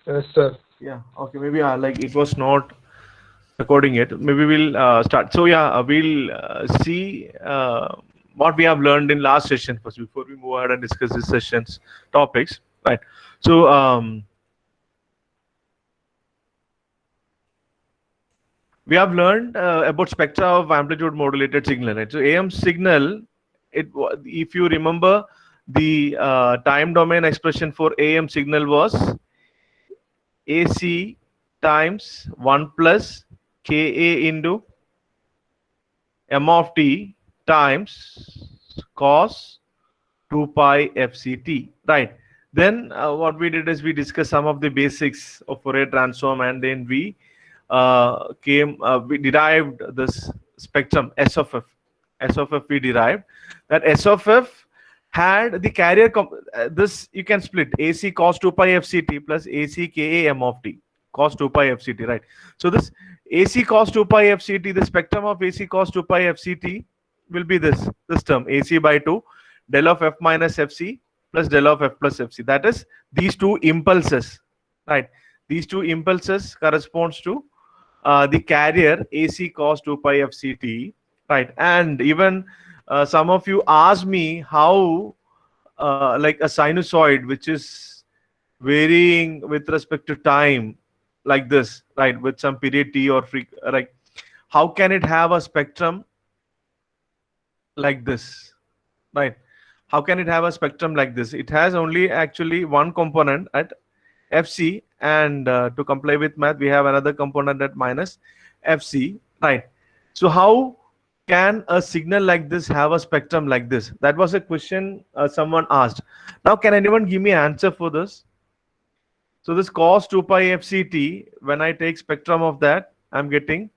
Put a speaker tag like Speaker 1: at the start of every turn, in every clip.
Speaker 1: Yes, sir.
Speaker 2: Yeah. Okay. Maybe like it was not recording it. Maybe we'll start. So yeah, we'll see what we have learned in last session first before we move ahead and discuss this session's topics. Right. So we have learned about spectra of amplitude modulated signal. Right. So AM signal, if you remember, the time domain expression for AM signal was AC times 1 plus KA into m of t times cos 2 pi fct, right? Then what we did is we discussed some of the basics of Fourier transform, and then we derived this spectrum S of f. S of f we derived that S of f had the carrier this you can split AC cos 2 pi fct plus AC ka m of t cos 2 pi fct, right? So this AC cos 2 pi fct, the spectrum of AC cos 2 pi fct will be this term AC by 2 del of f minus fc plus del of f plus fc. That is these two impulses, right? These two impulses corresponds to the carrier AC cos 2 pi fct, right? And even some of you asked me how like a sinusoid which is varying with respect to time, like this, right, with some period t or like how can it have a spectrum like this, right? How can it have a spectrum like this? It has only actually one component at fc, and to comply with math we have another component at minus fc, right? So how can a signal like this have a spectrum like this? That was a question someone asked. Now can anyone give me an answer for this? So this cos 2 pi fct, when I take spectrum of that, I'm getting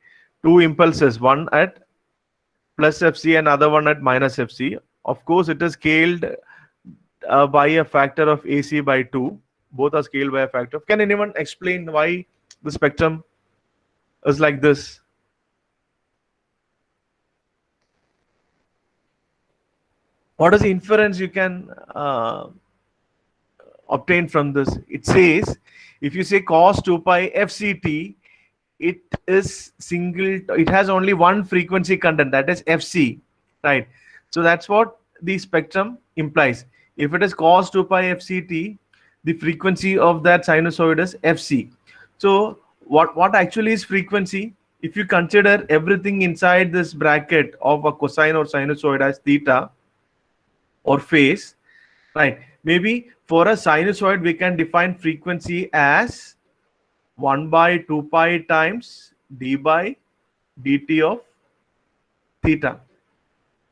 Speaker 2: two impulses, one at plus fc and other one at minus fc. Of course it is scaled by a factor of AC by 2. Both are scaled by a factor. Can anyone explain why the spectrum is like this? What is the inference you can obtain from this? It says if you say cos 2 pi fct, it is single, it has only one frequency content, that is fc, right? So that's what the spectrum implies. If it is cos 2 pi fct, the frequency of that sinusoid is fc. So what actually is frequency? If you consider everything inside this bracket of a cosine or sinusoid as theta or phase, right? Maybe for a sinusoid we can define frequency as 1 by 2 pi times d by dt of theta,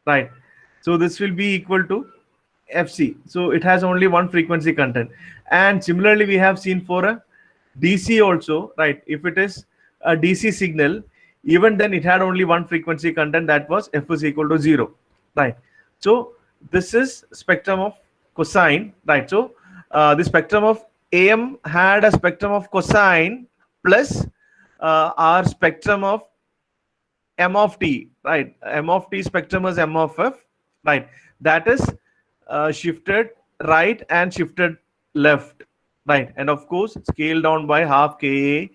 Speaker 2: right? So this will be equal to fc. So it has only one frequency content. And similarly we have seen for a dc also, right? If it is a dc signal, even then it had only one frequency content, that was f is equal to 0, right? So this is spectrum of cosine, right? So the spectrum of am had a spectrum of cosine plus our spectrum of m of t, right? M of t spectrum is m of f, right? That is shifted right and shifted left, right? And of course scaled down by half ka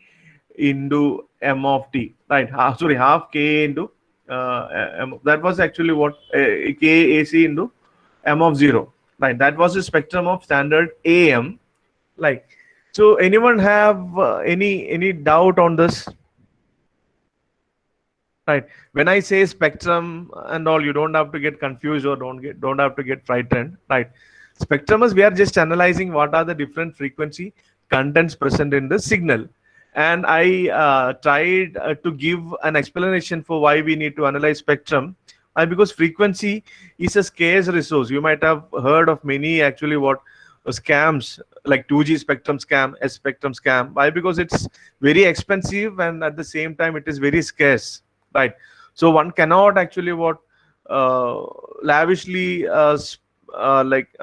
Speaker 2: into m of t, right? Sorry, half ka into that was actually what kac into m of 0, right? That was the spectrum of standard am, like. So anyone have any doubt on this? Right. When I say spectrum and all, you don't have to get confused or don't have to get frightened. Right. Spectrum is we are just analyzing what are the different frequency contents present in the signal. And I tried to give an explanation for why we need to analyze spectrum. Because frequency is a scarce resource. You might have heard of many actually what scams like 2G spectrum scam, S spectrum scam. Why? Because it's very expensive and at the same time it is very scarce, right? So one cannot actually what lavishly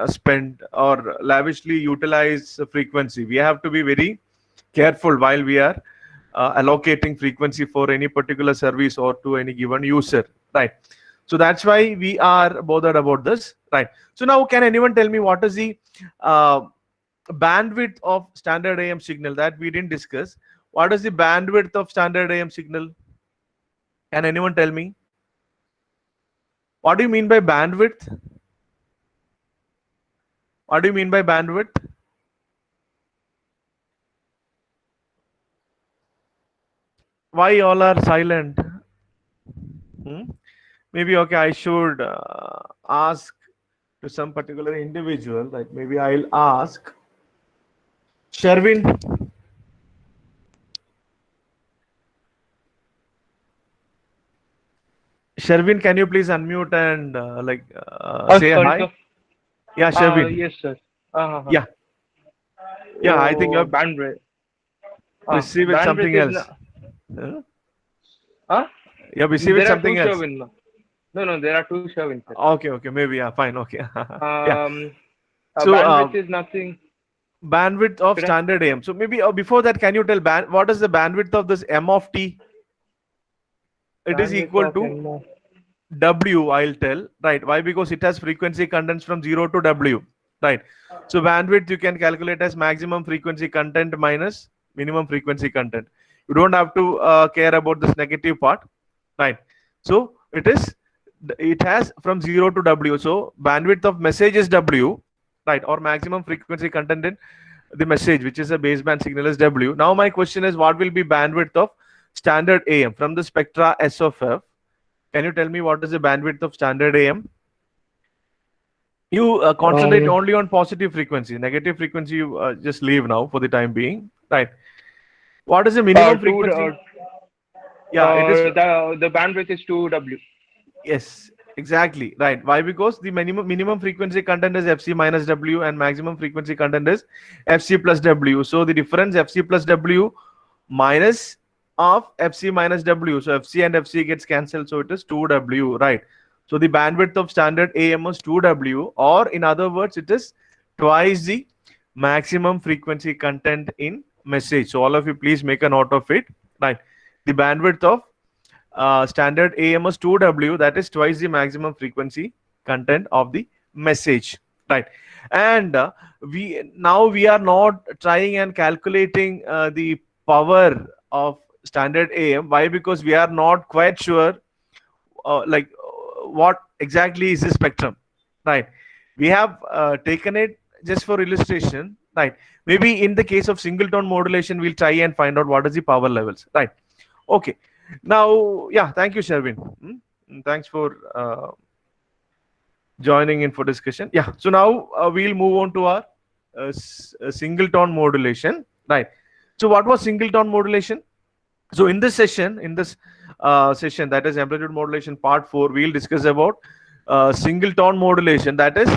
Speaker 2: spend or lavishly utilize frequency. We have to be very careful while we are allocating frequency for any particular service or to any given user, right? So that's why we are bothered about this, right? So now can anyone tell me what is the uh, bandwidth of standard AM signal that we didn't discuss. What is the bandwidth of standard AM signal? Can anyone tell me? What do you mean by bandwidth? What do you mean by bandwidth? Why all are silent? Maybe okay, I should ask to some particular individual. Like maybe I'll ask Sherwin. Sherwin, can you please unmute and say
Speaker 1: Sorry,
Speaker 2: hi?
Speaker 1: sir.
Speaker 2: Yeah, Sherwin.
Speaker 1: Yes, sir.
Speaker 2: Yeah. Yeah, I think you're
Speaker 1: bandwidth.
Speaker 2: busy with something
Speaker 1: Bandwidth is
Speaker 2: else. Huh?
Speaker 1: huh?
Speaker 2: You're busy with
Speaker 1: There are
Speaker 2: something
Speaker 1: two
Speaker 2: else.
Speaker 1: Sherwin. No, there are two Sherwin, sir.
Speaker 2: Okay, maybe yeah, fine, okay. Yeah. So
Speaker 1: Bandwidth is nothing.
Speaker 2: bandwidth of
Speaker 1: Should I-
Speaker 2: standard AM. So maybe before that, can you tell what is the bandwidth of this M of T? It is
Speaker 1: Bandwidth
Speaker 2: equal
Speaker 1: of
Speaker 2: to
Speaker 1: M-
Speaker 2: W, I'll tell, right? Why? Because it has frequency content from 0 to W, right? So bandwidth you can calculate as maximum frequency content minus minimum frequency content. You don't have to care about this negative part, right? So it has from 0 to W. So bandwidth of message is W, right? Or maximum frequency content in the message, which is a baseband signal, is W. Now my question is, what will be bandwidth of standard AM from the spectra S of F? Can you tell me what is the bandwidth of standard AM? You concentrate only on positive frequency. Negative frequency you just leave now for the time being, right? What is the minimum frequency? Yeah, it is.
Speaker 1: The bandwidth is 2W.
Speaker 2: Yes, exactly, right. Why? Because the minimum frequency content is FC minus W and maximum frequency content is FC plus W. So the difference FC plus W minus of FC minus W. So FC and FC gets cancelled. So it is 2W, right? So the bandwidth of standard AM is 2W, or in other words, it is twice the maximum frequency content in message. So all of you please make a note of it, right? The bandwidth of standard AM is 2W, that is twice the maximum frequency content of the message, right? And we are not trying and calculating the power of standard AM. Why? Because we are not quite sure what exactly is the spectrum, right? We have taken it just for illustration, right? Maybe in the case of singleton modulation, we'll try and find out what is the power levels, right? Okay. Now, yeah, thank you, Sherwin. Thanks for joining in for discussion. Yeah, so now we'll move on to our singleton modulation, right? So what was singleton modulation? So in this session, that is amplitude modulation part 4, we'll discuss about singleton modulation. That is,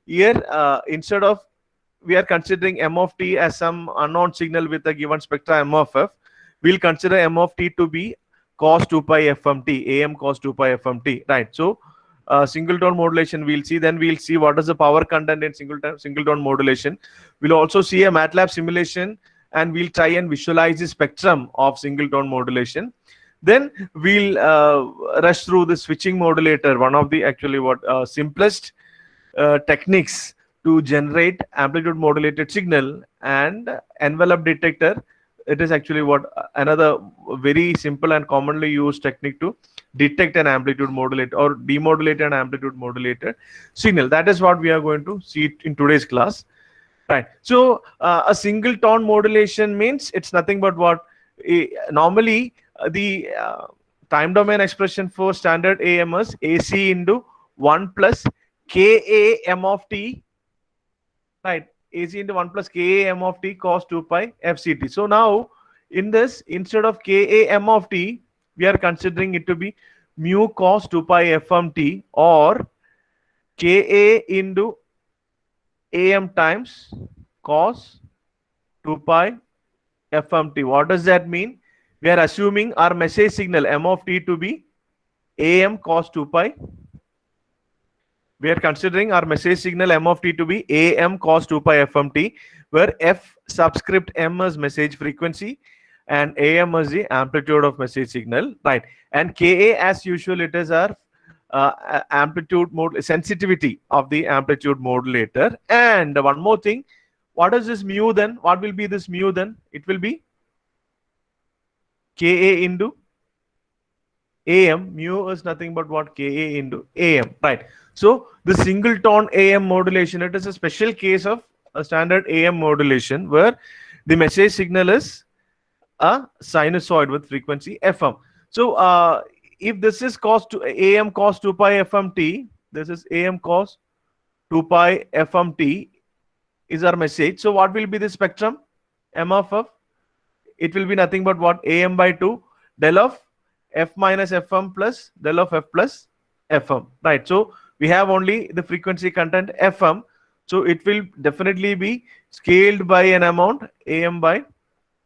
Speaker 2: here instead of we are considering M of T as some unknown signal with a given spectra M of F, we'll consider M of T to be cos 2 pi FMT, AM cos 2 pi FMT, right? So singleton modulation we'll see, then we'll see what is the power content in singleton modulation. We'll also see a MATLAB simulation, and we'll try and visualize the spectrum of singleton modulation. Then we'll rush through the switching modulator, one of the actually simplest techniques to generate amplitude modulated signal, and envelope detector. It is actually another very simple and commonly used technique to detect an amplitude modulator or demodulate an amplitude modulated signal. That is what we are going to see in today's class. Right. So a singleton modulation means it's nothing but what normally the time domain expression for standard AM is AC into 1 plus KA M of T, right? AC into 1 plus KA M of T cos 2 pi FCT. So now in this, instead of KA M of T, we are considering it to be mu cos 2 pi FMT, or KA into AM times cos 2 pi FMT. What does that mean? We are assuming our message signal M of T to be AM cos 2 pi. We are considering our message signal M of T to be AM cos 2 pi FMT, where F subscript M is message frequency and AM is the amplitude of message signal, right? And KA, as usual, it is our amplitude sensitivity of the amplitude modulator. And one more thing, what is this mu then? What will be this mu then? It will be Ka into AM. Mu is nothing but what? Ka into AM, right? So the singleton AM modulation, it is a special case of a standard AM modulation where the message signal is a sinusoid with frequency FM. So if this is cos to AM cos 2 pi FM t, this is AM cos 2 pi FM t is our message. So what will be the spectrum? M of F, it will be nothing but what? AM by 2 del of F minus FM plus del of F plus FM, right? So we have only the frequency content FM, so it will definitely be scaled by an amount AM by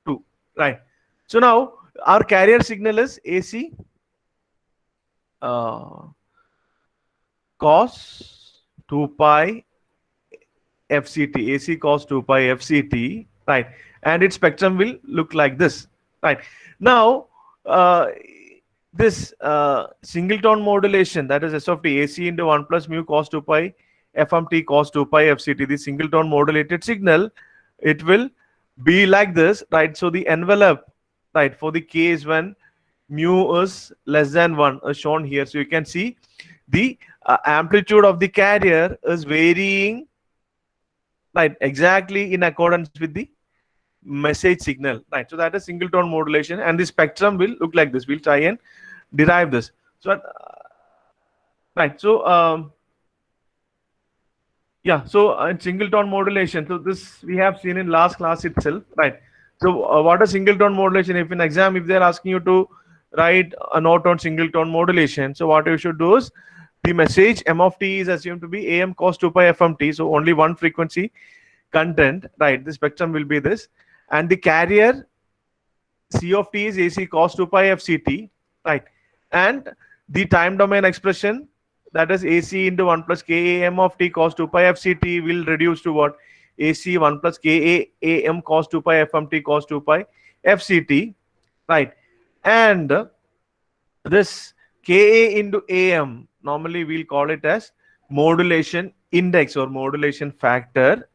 Speaker 2: 2, right? So now our carrier signal is AC cos 2 pi FCT, AC cos 2 pi FCT, right? And its spectrum will look like this, right? Now this singleton modulation, that is S of t, AC into 1 plus mu cos 2 pi FMT cos 2 pi FCT, the singleton modulated signal, it will be like this, right? So the envelope, right, for the case when mu is less than 1 is shown here. So you can see the amplitude of the carrier is varying, right, exactly in accordance with the message signal, right? So that is singleton modulation, and the spectrum will look like this. We'll try and derive this. So right, so yeah, so in singleton modulation, so this we have seen in last class itself, right? So what is singleton modulation? If in exam, if they're asking you to write a note on singleton modulation, so what you should do is the message M of t is assumed to be AM cos 2 pi FMT, so only one frequency content, right? The spectrum will be this, and the carrier C of t is AC cos 2 pi FCT, right? And the time domain expression, that is AC into 1 plus Ka M of t cos 2 pi FCT, will reduce to what? AC 1 plus Ka AM cos 2 pi FMT cos 2 pi FCT, right? And this Ka into AM, normally we'll call it as modulation index or modulation factor,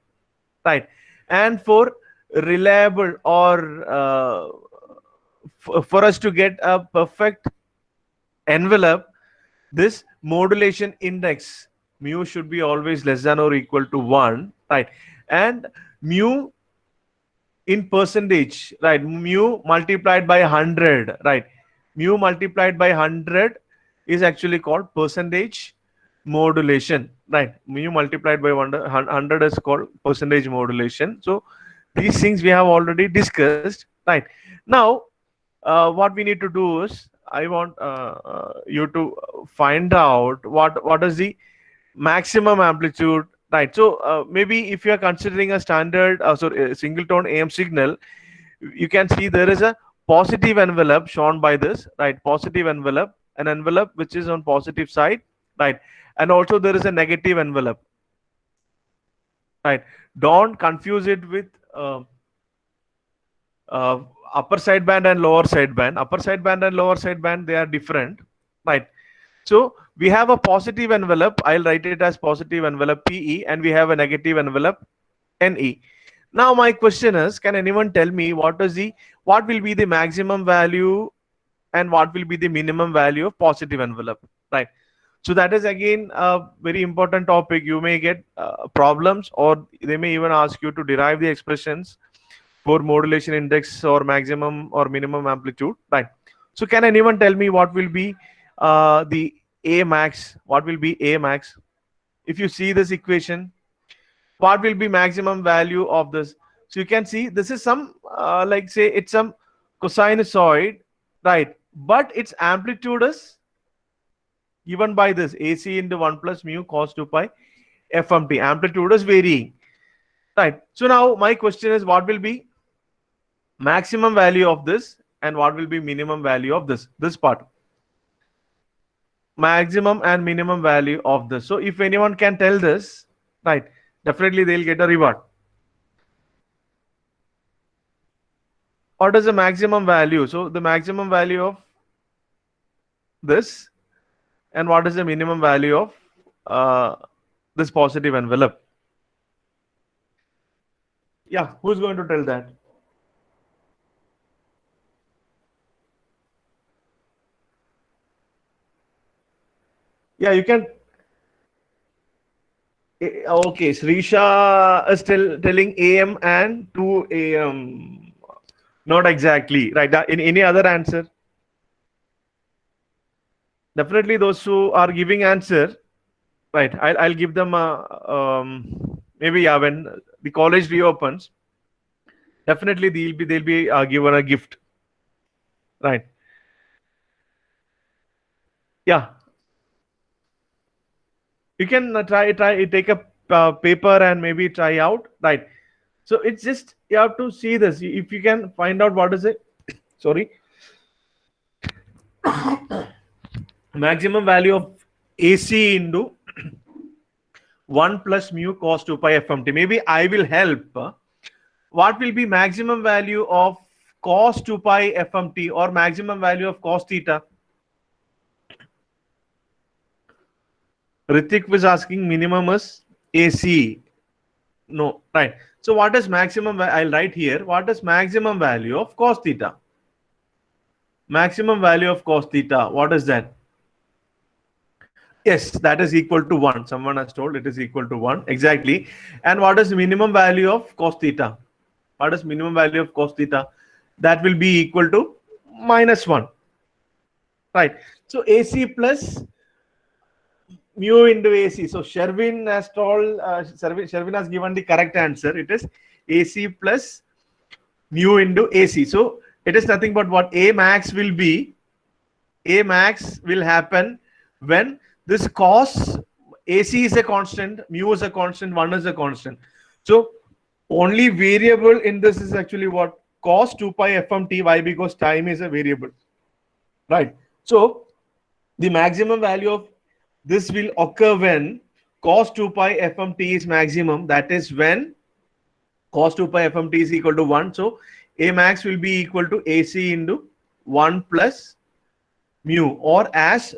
Speaker 2: right? And for reliable or for us to get a perfect envelope, this modulation index mu should be always less than or equal to 1, right? And mu in percentage, right? Mu multiplied by 100, right? Mu multiplied by 100 is actually called percentage modulation, right? Mu multiplied by 100 is called percentage modulation. So these things we have already discussed, right? Now what we need to do is I want you to find out what is the maximum amplitude, right? So maybe if you are considering a standard sorry, a singleton AM signal, you can see there is a positive envelope shown by this, right? Positive envelope, an envelope which is on positive side, right? And also there is a negative envelope, right? Don't confuse it with upper sideband and lower sideband. Upper sideband and lower sideband, they are different, right? So we have a positive envelope, I'll write it as positive envelope PE, and we have a negative envelope NE. Now my question is, can anyone tell me what will be the maximum value and what will be the minimum value of positive envelope, right? So that is again a very important topic. You may get problems, or they may even ask you to derive the expressions for modulation index or maximum or minimum amplitude, right? So can anyone tell me what will be the A max? What will be A max? If you see this equation, what will be maximum value of this? So you can see this is some like say it's some cosinusoid, right? But its amplitude is given by this AC into 1 plus mu cos 2 pi FMT. Amplitude is varying, right? So now my question is, what will be maximum value of this and what will be minimum value of this part? Maximum and minimum value of this. So if anyone can tell this, right, definitely they'll get a reward. What is the maximum value? So the maximum value of this, and what is the minimum value of this positive envelope? Yeah, who's going to tell that? Yeah, you can. Okay, Srisha is telling AM and 2 AM. Not exactly. Right. In any other answer? Definitely those who are giving answer. Right. I'll give them maybe, yeah, when the college reopens, definitely they'll be given a gift. Right. Yeah. You can try take a paper and maybe try out. Right. So it's just you have to see this. If you can find out what is it. Sorry. Maximum value of AC into 1 plus mu cos 2 pi FMT. Maybe I will help. What will be maximum value of cos 2 pi FMT or maximum value of cos theta? Ritik was asking minimum is AC. No, right. So what is maximum? I'll write here. What is maximum value of cos theta? Maximum value of cos theta. What is that? Yes, that is equal to 1. Someone has told it is equal to 1. Exactly. And what is minimum value of cos theta? What is minimum value of cos theta? That will be equal to -1. Right. So AC plus mu into AC. So Sherwin has told, Sherwin has given the correct answer. It is AC plus mu into AC. So it is nothing but what A max will be. A max will happen when this cos AC is a constant, mu is a constant, 1 is a constant. So only variable in this is actually what? Cos 2 pi FMT. Why? Because time is a variable. Right. So the maximum value of this will occur when cos 2 pi FMT is maximum. That is when cos 2 pi FMT is equal to 1. So A max will be equal to AC into 1 plus mu, or as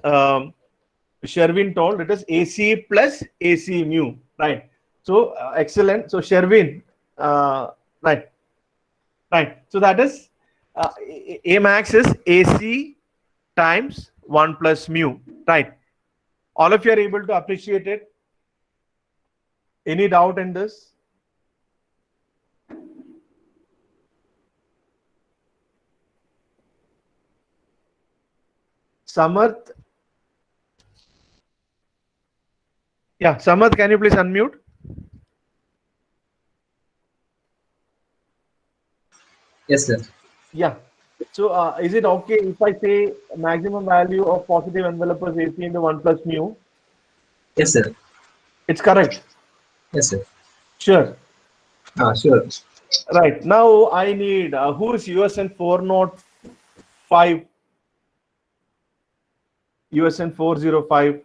Speaker 2: Sherwin told, it is AC plus AC mu. Right. So excellent. So Sherwin, right. Right. So that is A max is AC times 1 plus mu. Right. All of you are able to appreciate it. Any doubt in this? Samarth? Yeah, Samarth, can you please unmute?
Speaker 3: Yes, sir.
Speaker 2: Yeah. So is it okay if I say maximum value of positive envelope is AC into 1 plus mu?
Speaker 3: Yes, sir.
Speaker 2: It's correct.
Speaker 3: Yes, sir.
Speaker 2: Sure.
Speaker 3: Sure.
Speaker 2: Right. Now I need who is USN 405? USN 405.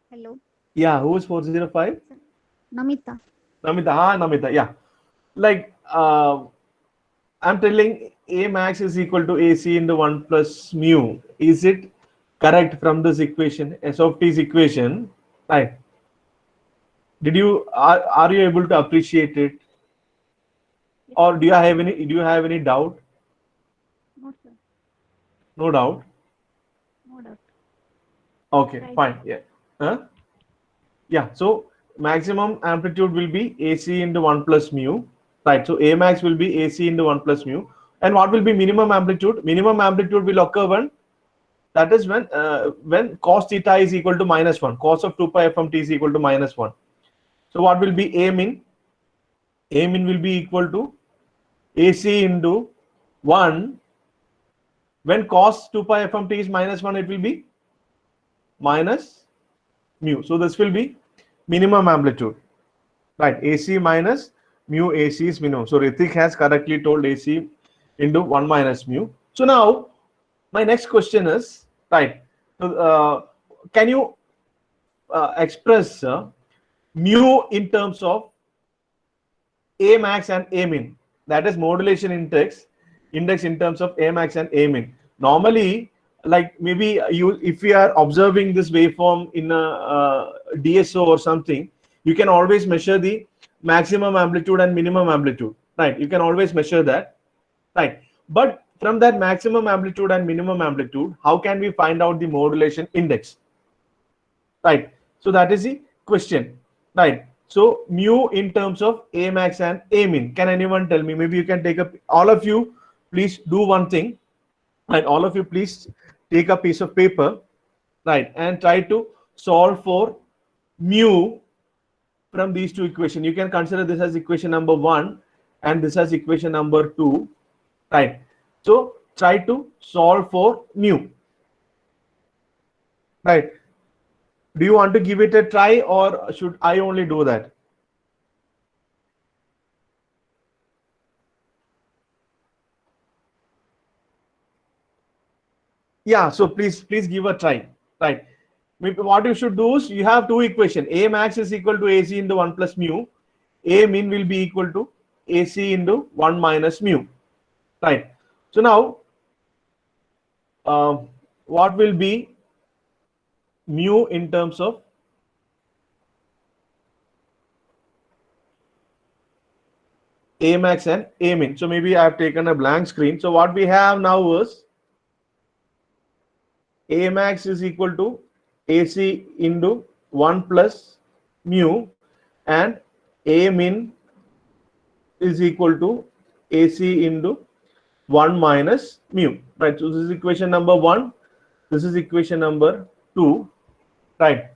Speaker 4: Hello,
Speaker 2: Yeah, who is 405?
Speaker 4: Namita.
Speaker 2: Namita. Yeah. Like I'm telling A max is equal to AC into 1 plus mu. Is it correct from this equation, S of T's equation? Right. Are you able to appreciate it? Or do you have any doubt?
Speaker 4: No, sir.
Speaker 2: No doubt.
Speaker 4: No doubt.
Speaker 2: Okay,
Speaker 4: Right.
Speaker 2: fine. Yeah. Huh? Yeah. So maximum amplitude will be AC into 1 plus mu. Right. So A max will be AC into 1 plus mu. And what will be minimum amplitude? Minimum amplitude will occur when, that is when cos theta is equal to -1. Cos of 2 pi FMT is equal to -1. So what will be A min? A min will be equal to AC into 1. When cos 2 pi FMT is -1, it will be minus mu. So this will be minimum amplitude. Right. AC minus mu. AC is minimum. So Ritik has correctly told AC into 1 minus mu. So now my next question is, right. So, can you express mu in terms of A max and A min? That is modulation index in terms of A max and A min. Normally, like maybe you, if we are observing this waveform in a DSO or something, you can always measure the maximum amplitude and minimum amplitude, right? You can always measure that, right? But from that maximum amplitude and minimum amplitude, how can we find out the modulation index, right? So that is the question, right? So mu in terms of A max and A min. Can anyone tell me? Maybe you can take up, all of you, please do one thing, right? All of you, please take a piece of paper, right, and try to solve for mu from these two equations. You can consider this as equation number 1 and this as equation number 2, right? So try to solve for mu, right? Do you want to give it a try, or should I only do that? Yeah, so please give a try, right? Maybe what you should do is, you have two equations. A max is equal to AC into 1 plus mu. A min will be equal to AC into 1 minus mu, right? So now what will be mu in terms of A max and A min? So maybe I have taken a blank screen. So what we have now is A max is equal to AC into 1 plus mu, and A min is equal to AC into 1 minus mu, right? So this is equation number 1, this is equation number 2, right?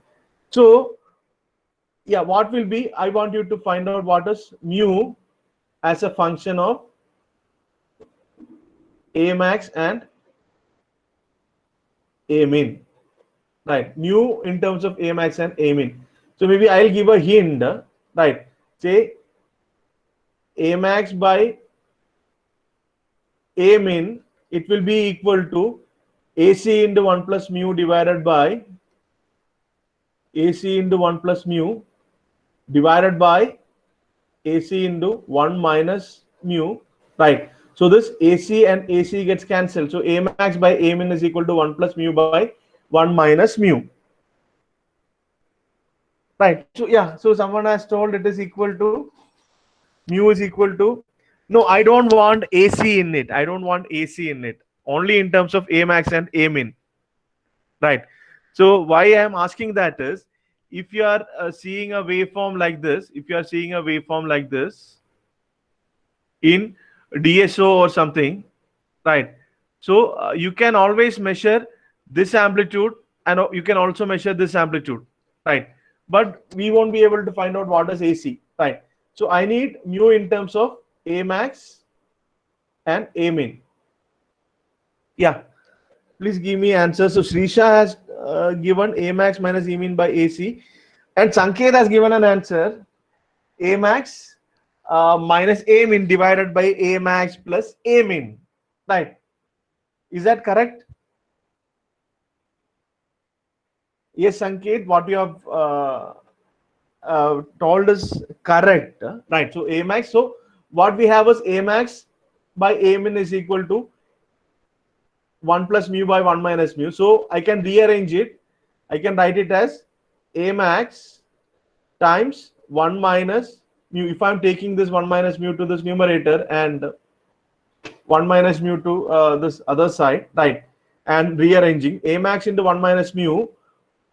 Speaker 2: So yeah, what will be, I want you to find out what is mu as a function of A max and A min, right? Mu in terms of A max and A min. So maybe I'll give a hint, right? Say A max by A min, it will be equal to AC into 1 plus mu divided by AC into 1 plus mu divided by AC into 1 minus mu, right? So this AC and AC gets cancelled. So A max by A min is equal to 1 plus mu by 1 minus mu, right? So yeah, so someone has told it is equal to, mu is equal to, no, I don't want AC in it. I don't want AC in it. Only in terms of A max and A min, right? So why I am asking that is, if you are seeing a waveform like this, if you are seeing a waveform like this in DSO or something, right? So you can always measure this amplitude, and you can also measure this amplitude, right? But we won't be able to find out what is AC, right? So I need mu in terms of A max and A min. Yeah, please give me answers. So Srisha has given A max minus A min by AC, and Sanket has given an answer, A max minus A min divided by A max plus A min, right? Is that correct? Yes, Sanket, what you have told is correct, right? So A max, so what we have is A max by A min is equal to 1 plus mu by 1 minus mu. So I can rearrange it. I can write it as A max times 1 minus mu. If I'm taking this 1 minus mu to this numerator and 1 minus mu to this other side, right? And rearranging, A max into 1 minus mu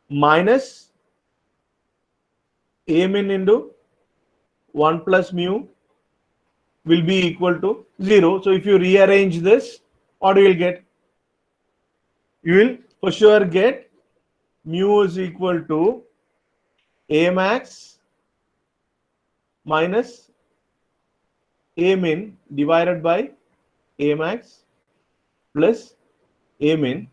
Speaker 2: minus A min into 1 plus mu will be equal to 0. So if you rearrange this, what you will get? You will for sure get mu is equal to A max minus A min divided by A max plus A min,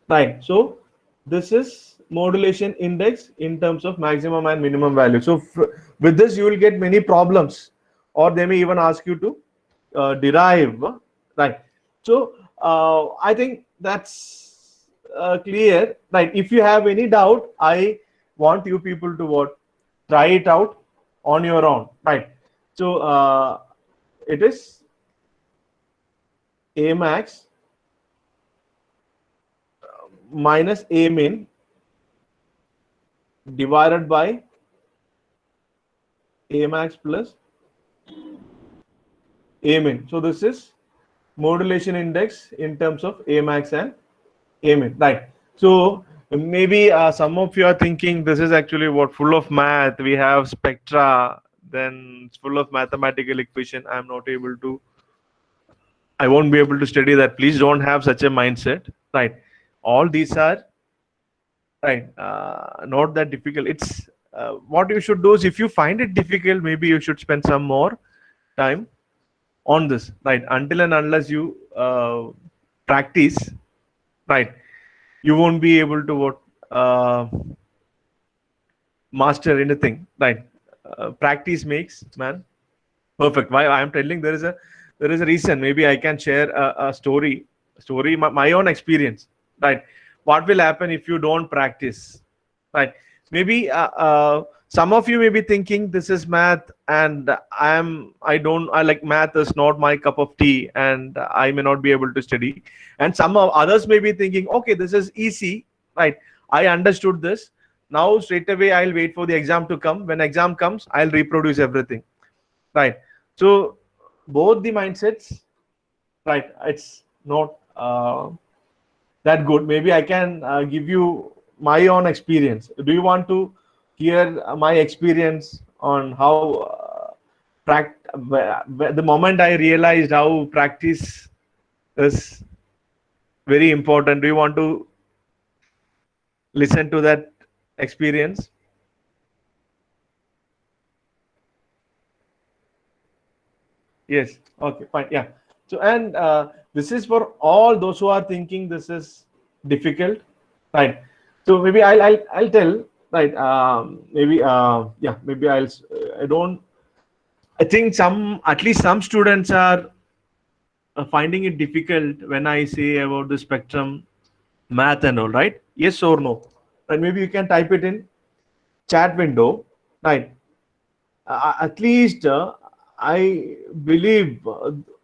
Speaker 2: right? So this is modulation index in terms of maximum and minimum value. So with this you will get many problems, or they may even ask you to derive, right? So I think that's clear, right? If you have any doubt, I want you people to what? Try it out on your own, right? So it is A max minus A min divided by A max plus A min. So this is modulation index in terms of A max and A min, right? So maybe some of you are thinking this is actually what full of math. We have spectra, then it's full of mathematical equation. I'm not able to. I won't be able to study that. Please don't have such a mindset, right? All these are right, not that difficult. It's what you should do is if you find it difficult, maybe you should spend some more time on this, right? Until and unless you practice, right, you won't be able to what master anything, right? Practice makes man perfect. Why I am telling there is a reason. Maybe I can share a story, my own experience, right? What will happen if you don't practice, right? Maybe some of you may be thinking this is math and I like math is not my cup of tea and I may not be able to study. And some of others may be thinking, okay, this is easy, right? I understood this. Now straight away I'll wait for the exam to come. When exam comes, I'll reproduce everything, right? So both the mindsets, right? It's not that good. Maybe I can give you my own experience. Do you want to hear my experience on how the moment I realized how practice is very important? Do you want to listen to that experience? Yes. Okay. Fine. Yeah. So and this is for all those who are thinking this is difficult, right? So maybe I'll tell, right? Maybe yeah. Maybe I don't. I think at least some students are finding it difficult when I say about the spectrum math and all, right? Yes or no? And maybe you can type it in chat window, right? At least I believe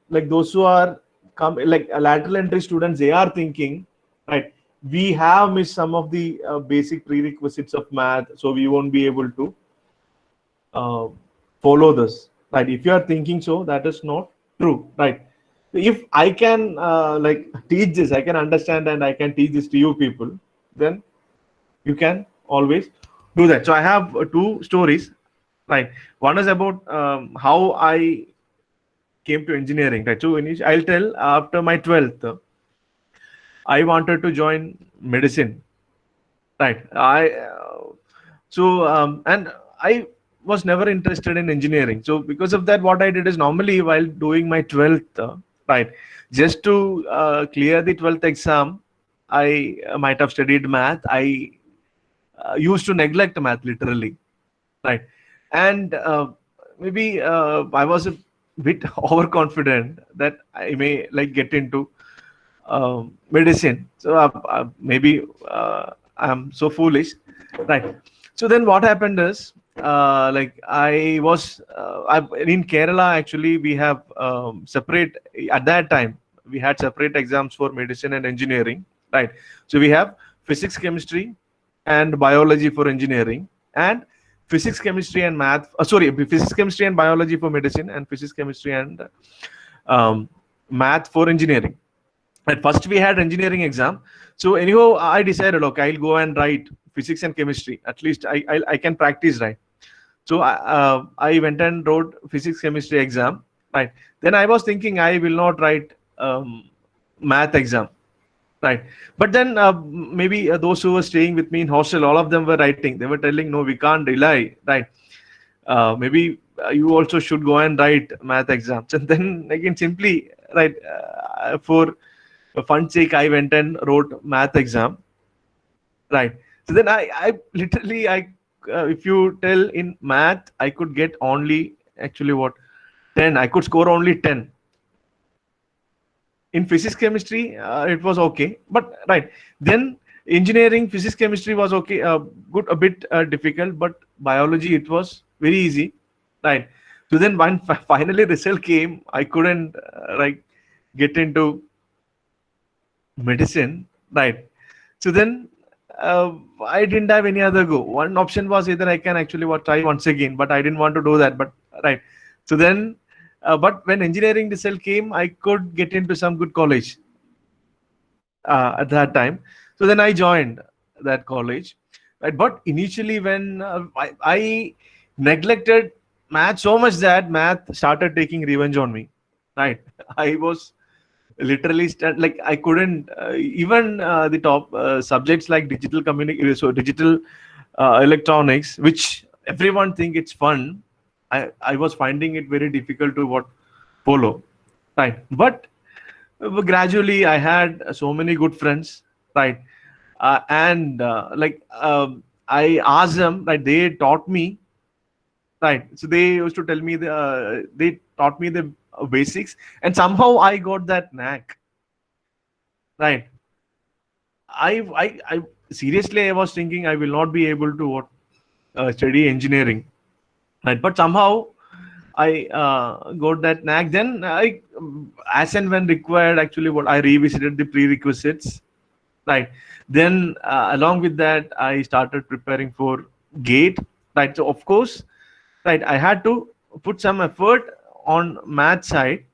Speaker 2: like those who are like lateral entry students, they are thinking, right? We have missed some of the basic prerequisites of math, so we won't be able to follow this, right? If you are thinking so, that is not true, right? If I can like teach this, I can understand and I can teach this to you people, then you can always do that. So I have two stories, right? One is about how I came to engineering, right? So I'll tell after my 12th, I wanted to join medicine, right? And I was never interested in engineering. So because of that, what I did is normally while doing my 12th, right, just to clear the 12th exam, I might have studied math. I used to neglect math literally, right? And maybe I was a bit overconfident that I may like get into medicine. So maybe I'm so foolish, right? So then what happened is like I was in Kerala. Actually, we have separate at that time. We had separate exams for medicine and engineering, right? So we have physics, chemistry, and biology for engineering, and physics, chemistry, and math. Physics, chemistry, and biology for medicine, and physics, chemistry, and math for engineering. At first, we had engineering exam. So anyhow, I decided, okay, I'll go and write physics and chemistry. At least I can practice, right? So I went and wrote physics, chemistry exam, right? Then I was thinking I will not write math exam, right? But then maybe those who were staying with me in hostel, all of them were writing. They were telling, no, we can't rely, right? Maybe you also should go and write math exams. And then again, simply, right, for fun sake, I went and wrote math exam, right? So then I literally, if you tell in math, I could get only actually what 10. I could score only 10. In physics, chemistry, it was okay, but right then engineering, physics, chemistry was okay, good, a bit difficult, but biology it was very easy, right? So then when finally result came, I couldn't like get into medicine, right? So then I didn't have any other go. One option was either I can actually try once again, but I didn't want to do that. But right. So then, but when engineering result came, I could get into some good college at that time. So then I joined that college. Right. But initially, when I neglected math so much that math started taking revenge on me. Right. I was literally like I couldn't even the top subjects like digital communication, so digital electronics, which everyone think it's fun. I was finding it very difficult to follow, right? But gradually I had so many good friends, right? And like I asked them, right? They taught me, right? So they used to tell me they taught me the basics, and somehow I got that knack, right? I seriously I was thinking I will not be able to study engineering, right? But somehow I got that knack. Then I, as and when required, actually what I revisited the prerequisites, right? Then along with that, I started preparing for GATE, right? So of course, right, I had to put some effort on math side,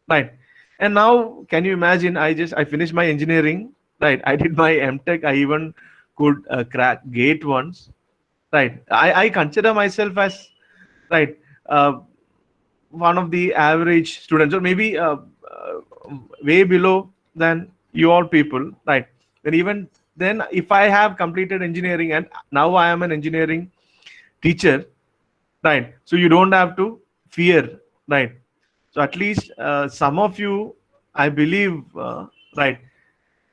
Speaker 2: right? And now, can you imagine? I finished my engineering, right? I did my MTech. I even could crack GATE once, right? I consider myself as right one of the average students, or maybe way below than you all people, right? Then even then, if I have completed engineering and now I am an engineering teacher, right? So you don't have to fear, right? So at least some of you, I believe, right,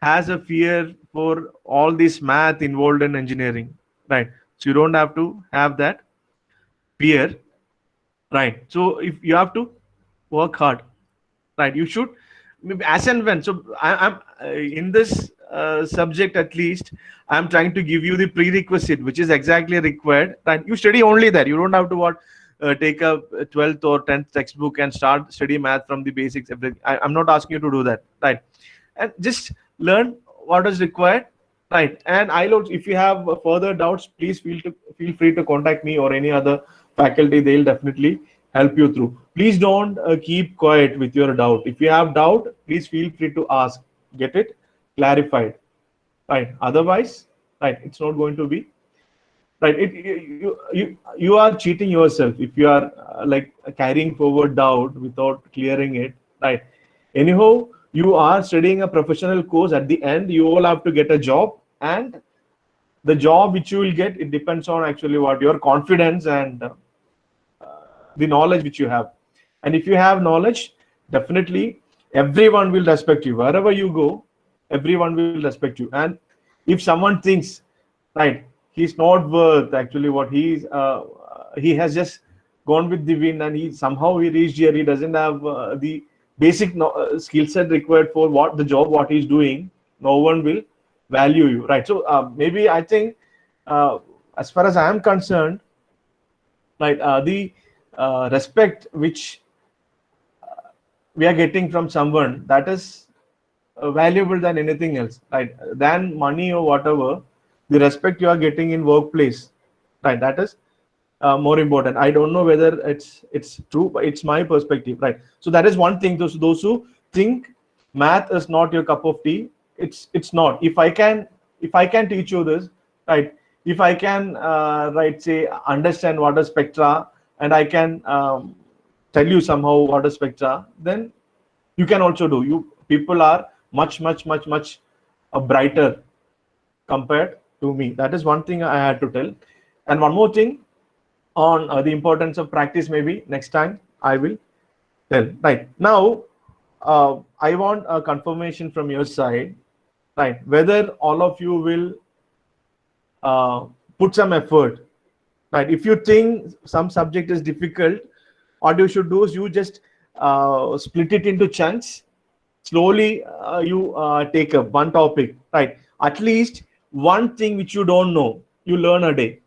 Speaker 2: has a fear for all this math involved in engineering, right? So you don't have to have that fear, right? So if you have to work hard, right? You should maybe as and when. So I'm in this subject at least. I'm trying to give you the prerequisite, which is exactly required. Right? You study only that. You don't have to take a 12th or 10th textbook and start study math from the basics. I'm not asking you to do that, right? And just learn what is required, right? And I'll also, if you have further doubts, please feel free to contact me or any other faculty. They'll definitely help you through. Please don't keep quiet with your doubt. If you have doubt, please feel free to ask. Get it clarified, right? Otherwise, right, it's not going to be right. You are cheating yourself if you are like carrying forward doubt without clearing it, right? Anyhow, you are studying a professional course. At the end, you all have to get a job, and the job which you will get, it depends on actually what your confidence and the knowledge which you have. And if you have knowledge, definitely everyone will respect you wherever you go. Everyone will respect you. And if someone thinks, right, he's not worth actually what he has just gone with the wind, and he reached here, he doesn't have the basic skill set required for the job what he's doing, no one will value you, right? So maybe I think as far as I am concerned, right, the respect which we are getting from someone, that is valuable than anything else, right? Than money or whatever. The respect you are getting in workplace, right, that is more important. I don't know whether it's true, but it's my perspective, right? So that is one thing. Those who think math is not your cup of tea, it's not. If I can teach you this, right, if I can right, say, understand what is spectra, and I can tell you somehow what is spectra, then you can also do. People are much brighter compared to me. That is one thing I had to tell. And one more thing on the importance of practice, maybe next time I will tell. Right now, I want a confirmation from your side, right, whether all of you will put some effort, right? If you think some subject is difficult, what you should do is you just split it into chunks. Slowly you take up one topic, right? At least one thing which you don't know, you learn a day,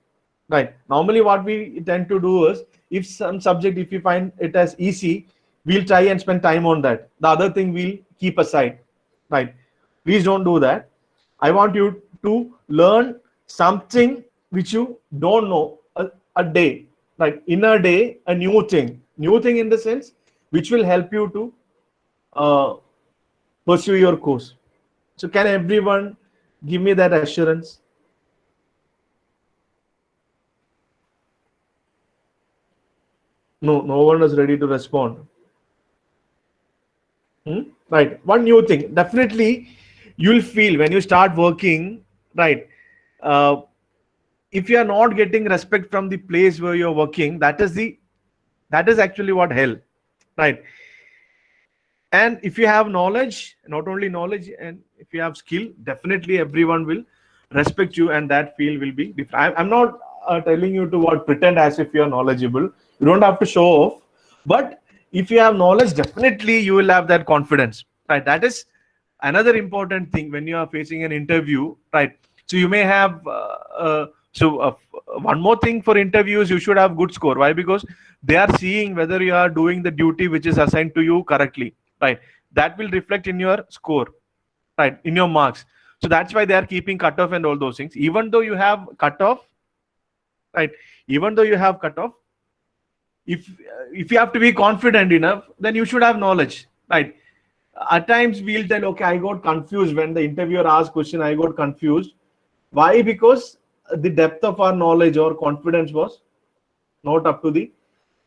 Speaker 2: right? Normally what we tend to do is, if some subject, if you find it as easy, we'll try and spend time on that. The other thing we'll keep aside, right? Please don't do that. I want you to learn something which you don't know a day, like in a day, a new thing in the sense which will help you to pursue your course. So can everyone give me that assurance? No one is ready to respond. Right, one new thing definitely you'll feel when you start working, right? If you are not getting respect from the place where you're working, that is actually what hell, right? And if you have knowledge, not only knowledge, and if you have skill, definitely everyone will respect you, and that field will be different. I'm not telling you to what pretend as if you're knowledgeable. You don't have to show off, but if you have knowledge, definitely you will have that confidence, right? That is another important thing when you are facing an interview, right? So you may have one more thing for interviews, you should have good score. Why? Because they are seeing whether you are doing the duty which is assigned to you correctly, right? That will reflect in your score, right, in your marks. So that's why they are keeping cutoff and all those things. Even though you have cutoff, right, even though you have cutoff, if you have to be confident enough, then you should have knowledge, right? At times we'll tell, okay, I got confused when the interviewer asked question, I got confused. Why? Because the depth of our knowledge or confidence was not up to the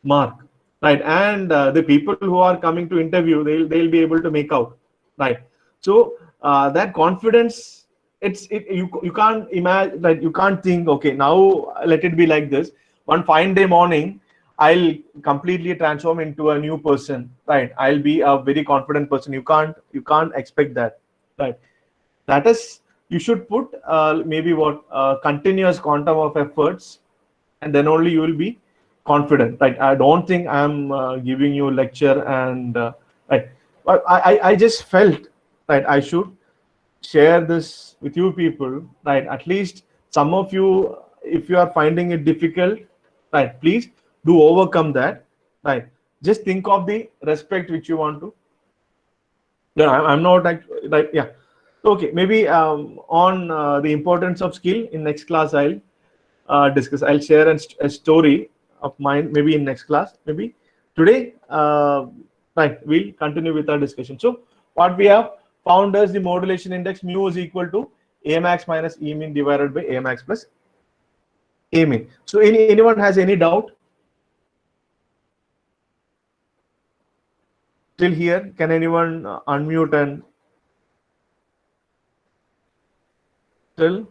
Speaker 2: mark, right? And the people who are coming to interview, they'll be able to make out, right? So that confidence, you can't imagine, like you can't think, okay, now let it be like this. One fine day morning, I'll completely transform into a new person, right? I'll be a very confident person. You can't expect that, right? That is, you should put maybe what continuous quantum of efforts, and then only you will be confident, right? I don't think I'm giving you a lecture, and right. I just felt that I should share this with you people, right? At least some of you, if you are finding it difficult, right, please do overcome that, right? Just think of the respect which you want to. No, I'm not like yeah. Okay, maybe on the importance of skill in next class I'll discuss. I'll share a story of mine maybe in next class. Maybe today, right? We'll continue with our discussion. So what we have found is the modulation index mu is equal to A max minus E min divided by A max plus A min. So anyone has any doubt? Till here, can anyone unmute and tell?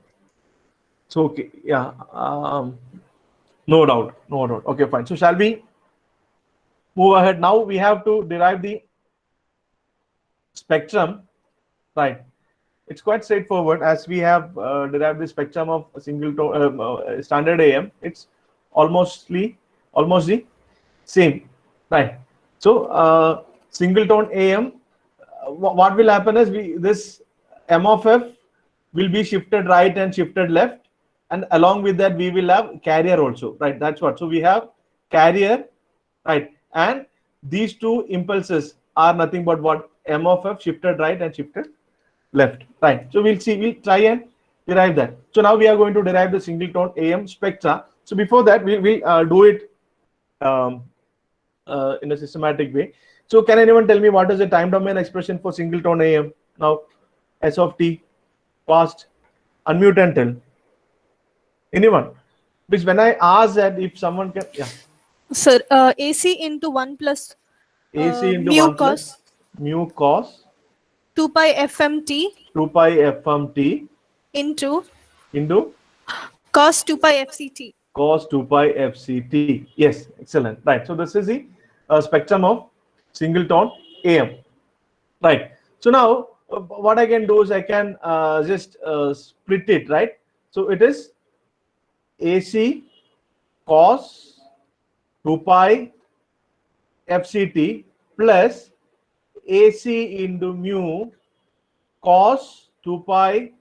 Speaker 2: So okay, yeah, no doubt. Okay, fine. So shall we move ahead? Now we have to derive the spectrum, right? It's quite straightforward, as we have derived the spectrum of a single tone, standard AM. It's almost the same, right? So single tone AM, what will happen is this M of F will be shifted right and shifted left, and along with that we will have carrier also, right? That's what. So we have carrier, right, and these two impulses are nothing but what? M of F shifted right and shifted left, right? So we'll try and derive that. So now we are going to derive the single tone AM spectra. So before that, we'll do it in a systematic way. So can anyone tell me what is the time domain expression for single tone AM? Now S of T, fast, unmute and tell. Anyone? Because when I ask that, if someone can, yeah.
Speaker 5: Sir, AC into 1 plus
Speaker 2: AC into
Speaker 5: mu
Speaker 2: 1 plus mu cos
Speaker 5: 2 pi FMT
Speaker 2: 2 pi FMT
Speaker 5: into
Speaker 2: cos
Speaker 5: 2 pi FCT.
Speaker 2: Cos 2 pi FCT. Yes, excellent. Right. So this is the spectrum of single tone AM. Right. So now what I can do is I can just split it, right? So it is AC cos 2 pi FCT plus AC into mu cos 2 pi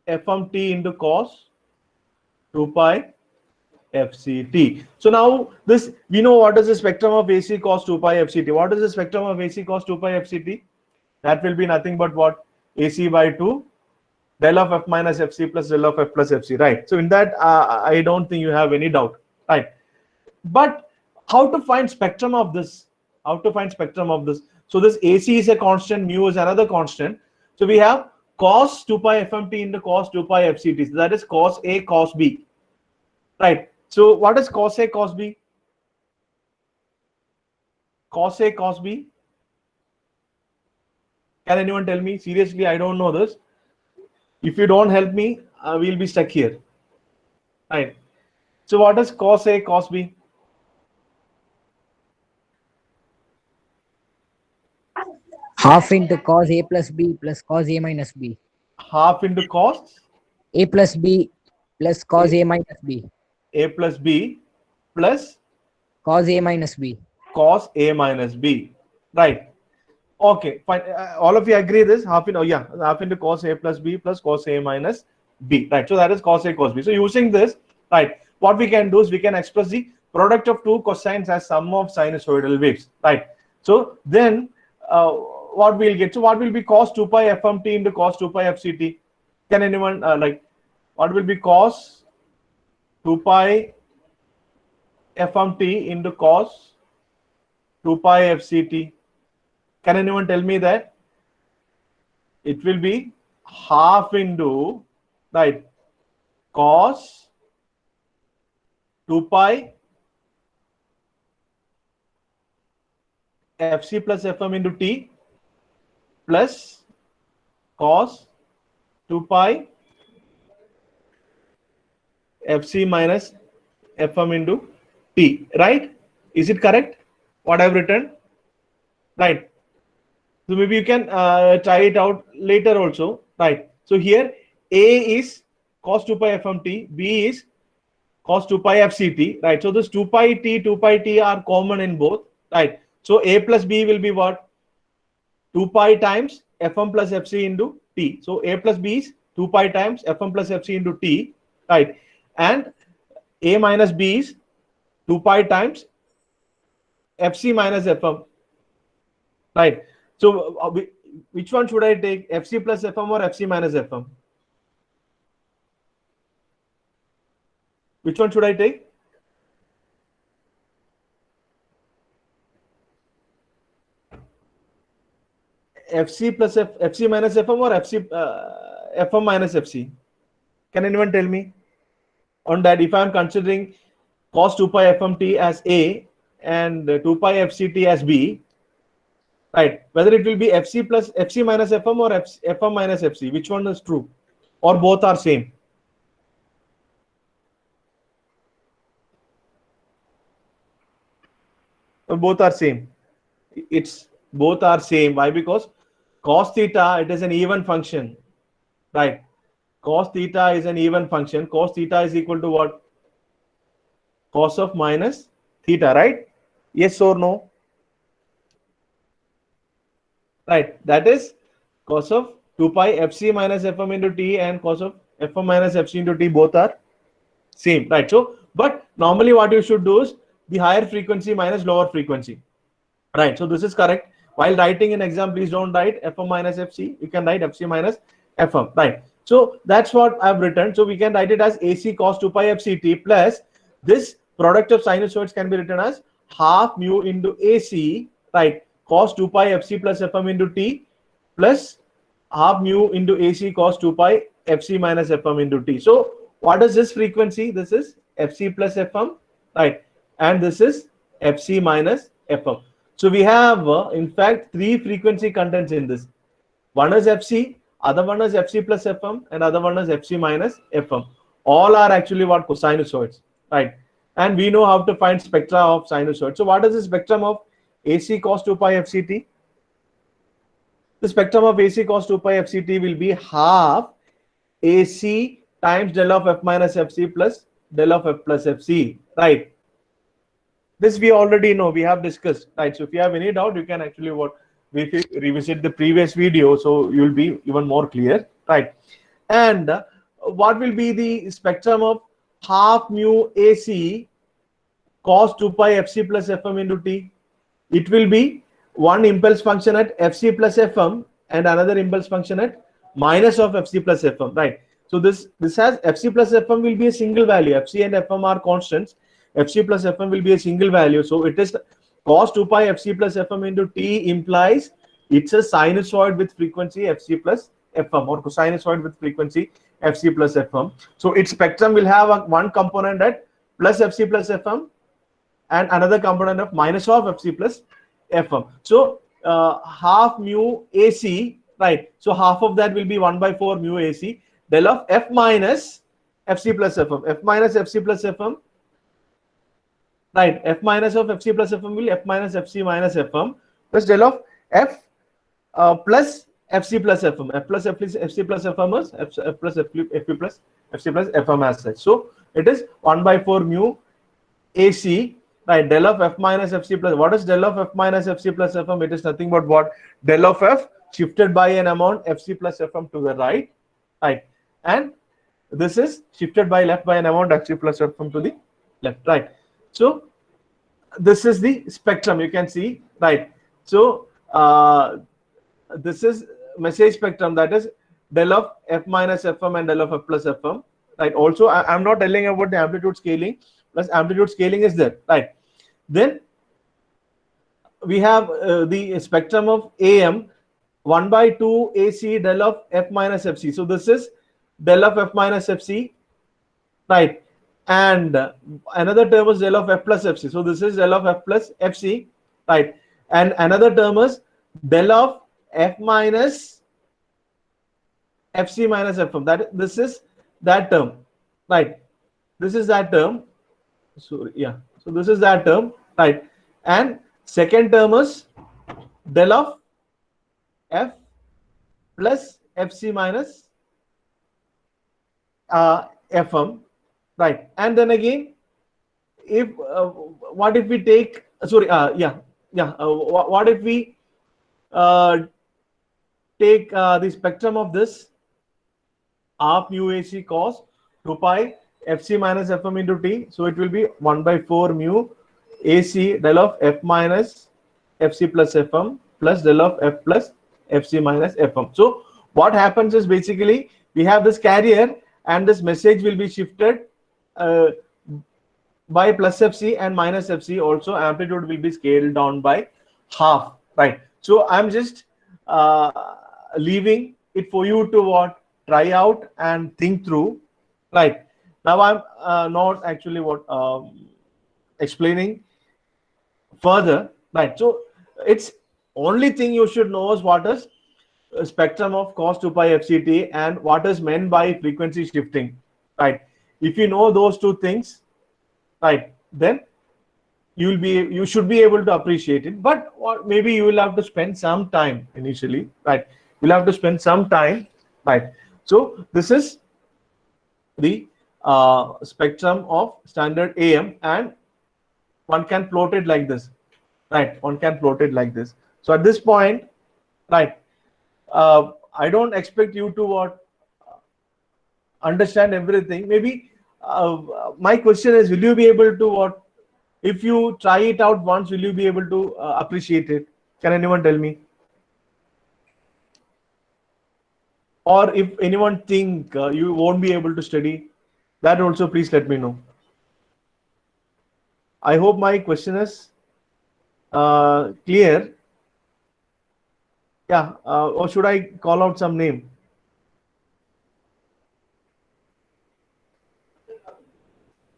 Speaker 2: FMT into cos 2 pi FCT. So now this, we know what is the spectrum of AC cos 2 pi FCT. What is the spectrum of AC cos 2 pi FCT? That will be nothing but what? AC by 2 del of f minus fc plus del of f plus fc, right? So in that, I don't think you have any doubt, right? But how to find spectrum of this? How to find spectrum of this? So this AC is a constant, mu is another constant. So we have cos 2 pi fmt into cos 2 pi fct. So that is cos A, cos B, right? So what is cos A, cos B? Cos A, cos B? Can anyone tell me? Seriously, I don't know this. If you don't help me, we'll be stuck here, right? So what is cos A, cos B?
Speaker 6: Half into cos A plus B plus cos A minus B.
Speaker 2: Half into cos
Speaker 6: A plus B plus cos A minus B.
Speaker 2: A plus B plus
Speaker 6: Cos A minus B.
Speaker 2: cos A minus B, right? Okay, fine. All of you agree this? Half into cos A plus B plus cos A minus B, right? So that is cos A, cos B. So using this, right, what we can do is we can express the product of two cosines as sum of sinusoidal waves, right? So then what we'll get? So what will be cos 2 pi fmt into cos 2 pi fct? Can anyone what will be cos 2 pi fmt into cos 2 pi fct? Can anyone tell me that? It will be half into, right, cos 2 pi fc plus fm into t plus cos 2 pi fc minus fm into t, right? Is it correct what I've written? Right. So maybe you can try it out later also, right? So here A is cos 2 pi fmt, B is cos 2 pi fct, right? So this 2 pi t are common in both, right? So A plus B will be what? 2 pi times fm plus fc into t. So A plus B is 2 pi times fm plus fc into t, right? And A minus B is 2 pi times fc minus fm, right? So which one should I take? fc plus fm or fc minus fm? Which one should I take? fc plus fc minus fm or fm minus fc? Can anyone tell me on that? If I am considering cos 2 pi fmt as A and 2 pi fct as B, right, whether it will be fc plus fc minus fm or fm minus fc, which one is true, or both are same? Or both are same? It's both are same. Why? Because cos theta, it is an even function, right? Cos theta is an even function. Cos theta is equal to what? Cos of minus theta, right? Yes or no? Right, that is cos of 2 pi fc minus fm into t and cos of fm minus fc into t, both are same, right? So, but normally what you should do is the higher frequency minus lower frequency, right? So this is correct. While writing in exam, please don't write fm minus fc. You can write fc minus fm, right? So that's what I've written. So we can write it as AC cos 2 pi fct plus this product of sinusoids can be written as half mu into AC, right? Cos 2 pi fc plus fm into t plus half mu into AC cos 2 pi fc minus fm into t. So what is this frequency? This is fc plus fm, right? And this is fc minus fm. So we have in fact three frequency contents in this. One is fc, other one is fc plus fm, and other one is fc minus fm. All are actually what? Sinusoids, right? And we know how to find spectra of sinusoids. So what is the spectrum of AC cos 2 pi fct? The spectrum of AC cos 2 pi fct will be half AC times del of f minus fc plus del of f plus fc, right? This we already know, we have discussed, right? So if you have any doubt, you can actually revisit the previous video, so you'll be even more clear, right? And what will be the spectrum of half mu AC cos 2 pi fc plus fm into t? It will be one impulse function at fc plus fm and another impulse function at minus of fc plus fm, right? So this has fc plus fm will be a single value. Fc and fm are constants. Fc plus fm will be a single value. So it is cos 2 pi fc plus fm into t implies it's a sinusoid with frequency fc plus fm, or sinusoid with frequency fc plus fm. So its spectrum will have one component at plus fc plus fm and another component of minus of fc plus fm. So half mu ac, right? So half of that will be 1/4 mu ac del of f minus fc plus fm. F minus fc plus fm, right? F minus of fc plus fm will f minus fc minus fm plus del of f plus fc plus fm. F plus fc plus fm is f plus fp plus fc plus fm as such. So it is 1/4 mu ac, right? Del of f minus fc plus, what is del of f minus fc plus fm? It is nothing but what? Del of f shifted by an amount fc plus fm to the right, right? And this is shifted by left by an amount fc plus fm to the left, right? So this is the spectrum, you can see, right? So this is message spectrum, that is del of f minus fm and del of f plus fm, right? Also I'm not telling about the amplitude scaling, plus amplitude scaling is there, right? Then we have the spectrum of am 1/2 ac del of f minus fc. So this is del of f minus fc, right? And another term is del of f plus fc. So this is del of f plus fc, right? And another term is del of f minus fc minus fm. This is that term, right? This is that term. So yeah, so this is that term, right? And second term is del of f plus fc minus fm, right? And then again, if what if we take what if we take the spectrum of this half mu ac cos 2 pi fc minus fm into t, so it will be 1/4 mu ac del of f minus fc plus fm plus del of f plus fc minus fm. So what happens is basically we have this carrier and this message will be shifted by plus fc and minus fc. Also amplitude will be scaled down by half, right? So I'm just leaving it for you to what, try out and think through, right? Now I'm not actually explaining further, right? So it's only thing you should know is what is spectrum of cos 2 pi fct and what is meant by frequency shifting, right? If you know those two things, right, then you should be able to appreciate it. But maybe you will have to spend some time initially, right? You'll have to spend some time, right? So this is the spectrum of standard AM, and one can plot it like this, right? One can plot it like this. So at this point, right, I don't expect you to understand everything. Maybe my question is, will you be able to if you try it out once, will you be able to appreciate it? Can anyone tell me? Or if anyone think you won't be able to study, that also please let me know. I hope my question is clear. Yeah, or should I call out some name?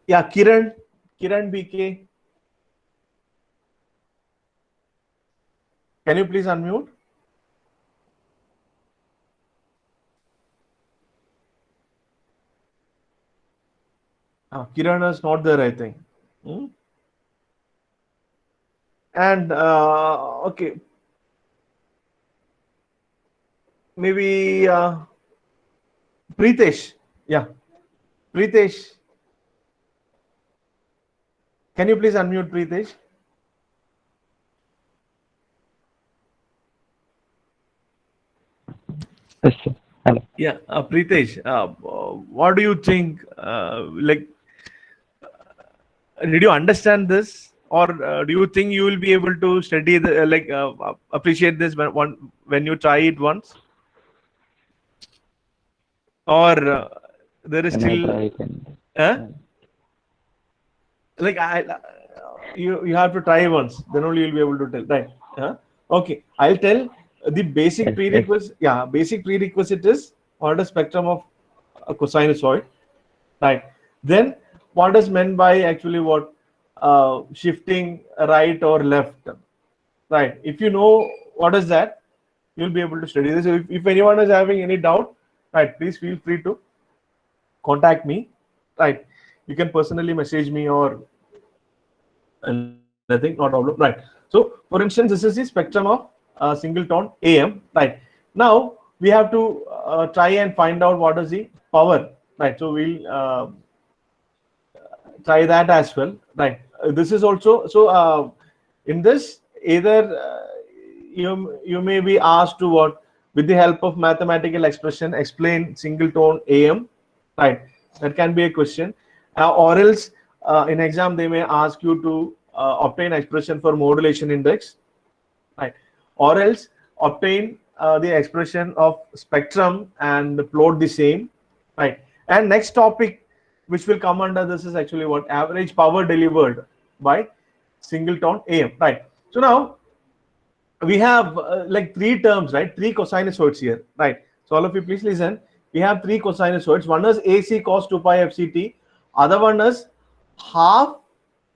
Speaker 2: Yeah, Kiran BK. Can you please unmute? Kiran is not there, I think. And okay, maybe Pritesh. Yeah, Pritesh. Can you please unmute, Pritesh?
Speaker 7: Yes, sir. Hello.
Speaker 2: Yeah, Pritesh, what do you think? Did you understand this, or do you think you will be able to study the appreciate this when you try it once? or there is
Speaker 7: Can I
Speaker 2: still
Speaker 7: try?
Speaker 2: huh? Like you have to try once, then only you'll be able to tell, right? Okay, I'll tell the basic
Speaker 7: Yes,
Speaker 2: prerequisite. Yeah, basic prerequisite is what is spectrum of a cosinusoid, right? Then what is meant by actually what shifting right or left, right? If you know what is that, you'll be able to study this. If anyone is having any doubt, right, please feel free to contact me, right? You can personally message me or anything, not a problem, right? So for instance, this is the spectrum of single tone AM, right? Now we have to try and find out what is the power, right? So we'll try that as well, right? This is also so in this either you may be asked to what, with the help of mathematical expression, explain single tone AM, right? That can be a question, or else in exam they may ask you to obtain expression for modulation index, right? Or else obtain the expression of spectrum and plot the same, right? And next topic which will come under this is actually what, average power delivered by single tone AM, right? So now we have like three terms, right? Three cosinusoids here, right? So all of you please listen. We have three cosinusoids. One is AC cos 2 pi FCT. Other one is half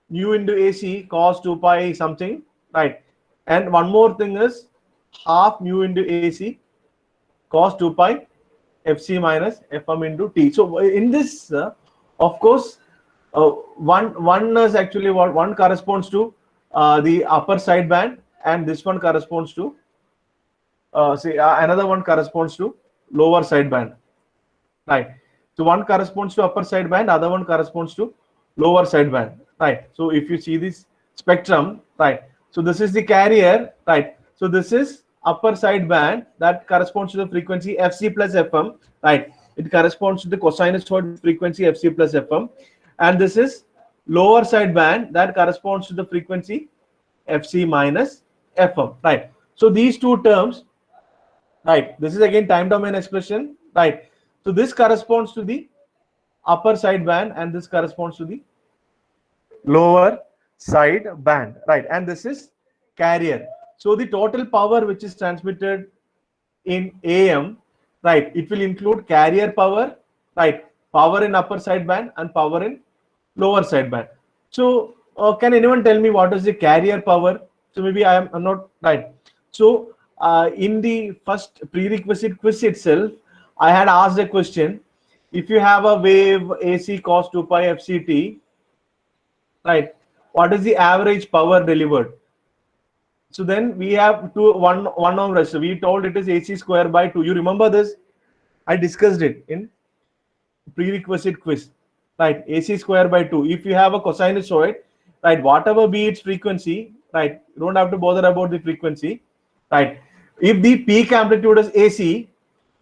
Speaker 2: mu into AC cos 2 pi something, right? And one more thing is half mu into AC cos 2 pi FC minus FM into T. So in this, of course, one is actually what, one corresponds to the upper side band, and this one corresponds to another one corresponds to lower side band, right? So one corresponds to upper side band, other one corresponds to lower side band, right? So if you see this spectrum, right, so this is the carrier, right? So this is upper side band that corresponds to the frequency FC plus FM, right? It corresponds to the cosinusoid frequency FC plus FM, and this is lower side band that corresponds to the frequency FC minus FM, right? So these two terms, right, this is again time domain expression, right? So this corresponds to the upper side band and this corresponds to the lower side band, right? And this is carrier. So the total power which is transmitted in AM, right, it will include carrier power, right, power in upper side band and power in lower side band. So can anyone tell me what is the carrier power? So maybe I'm not right. So in the first prerequisite quiz itself, I had asked a question: if you have a wave AC cos 2 pi FCT, right, what is the average power delivered? So then we have one ohm resistor. We told it is AC square by 2. You remember this? I discussed it in prerequisite quiz, right? AC square by 2. If you have a cosinusoid, right, whatever be its frequency, right, you don't have to bother about the frequency, right? If the peak amplitude is AC,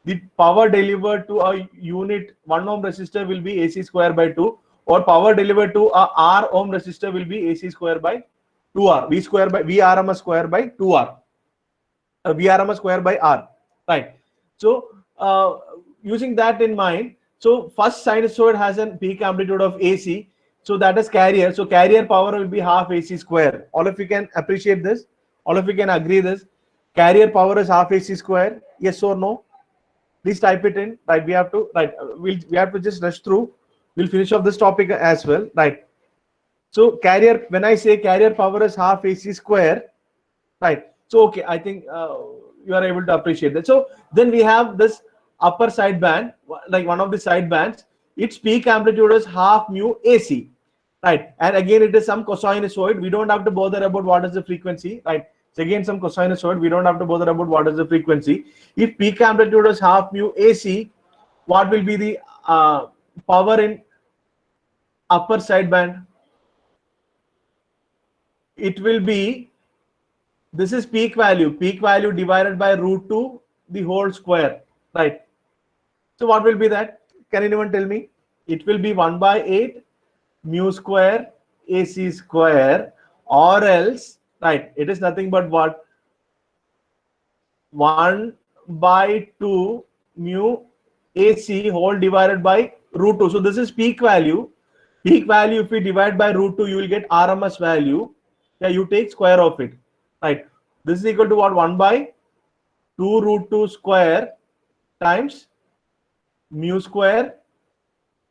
Speaker 2: the power delivered to a unit 1 ohm resistor will be AC square by 2, or power delivered to a R ohm resistor will be AC square by 2R, V square by VRMS square by 2R, VRMS square by R, right? So using that in mind, so first sinusoid has a peak amplitude of AC, so that is carrier. So carrier power will be half AC square. All of you can appreciate this. All of you can agree this. Carrier power is half AC square. Yes or no? Please type it in. Right, we have to, right, we have to just rush through. We'll finish off this topic as well, right? So carrier, when I say carrier power is half AC square, right? So okay, I think you are able to appreciate that. So then we have this upper side band, like one of the side bands. Its peak amplitude is half mu AC, right? And again, it is some cosinusoid. We don't have to bother about what is the frequency, right? It's again some cosinusoid. We don't have to bother about what is the frequency. If peak amplitude is half mu AC, what will be the power in upper side band? It will be, this is peak value divided by √2 the whole square, right? So what will be that? Can anyone tell me? It will be 1 by 8 mu square AC square, or else, right, it is nothing but what, 1 by 2 mu AC whole divided by root 2. So this is peak value. Peak value, if we divide by root 2, you will get RMS value. Yeah, you take square of it. Right. This is equal to what? 1 by 2 root 2 square times mu square